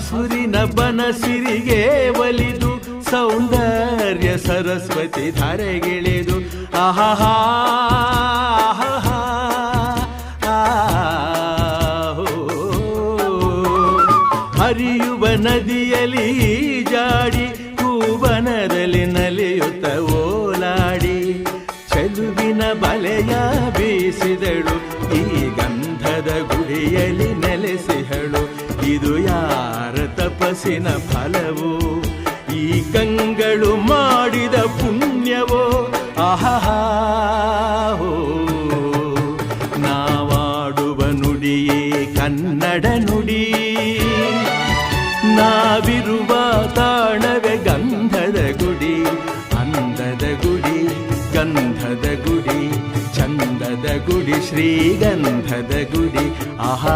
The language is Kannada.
ಹಸುರಿನ ಬನಸಿರಿಗೆ ಒಲಿದು ಸೌಂದರ್ಯ ಸರಸ್ವತಿ ಧಾರೆಗಿಳಿದು ಆಹಾ ಹರಿಯುವ ನದಿಯಲ್ಲಿ ಜಾಡಿ ಹೂವನದಲ್ಲಿ ನಲಿಯುತ್ತ ಓಲಾಡಿ ಚೆಲುವಿನ ಬಲೆಯ ಬೀಸಿದಳು ಈ ಗಂಧದ ಗುಡಿಯಲ್ಲಿ ನೆಲೆಸಿಹಳು ಇದು ಯಾರ ತಪಸ್ಸಿನ ಫಲವೋ ಈ ಕಂಗಳು ಮಾಡಿದ ಪುಣ್ಯವೋ ಆಹಾ ನಾವಾಡುವ ನುಡಿಯೇ ಕನ್ನಡ ನುಡಿ ನಾವಿರುವ ತಾಣವೇ ಗಂಧದ ಗುಡಿ ಅಂದದ ಗುಡಿ ಗಂಧದ ಗುಡಿ ಚಂದದ ಗುಡಿ ಶ್ರೀಗಂಧದ ಗುಡಿ ಆಹಾ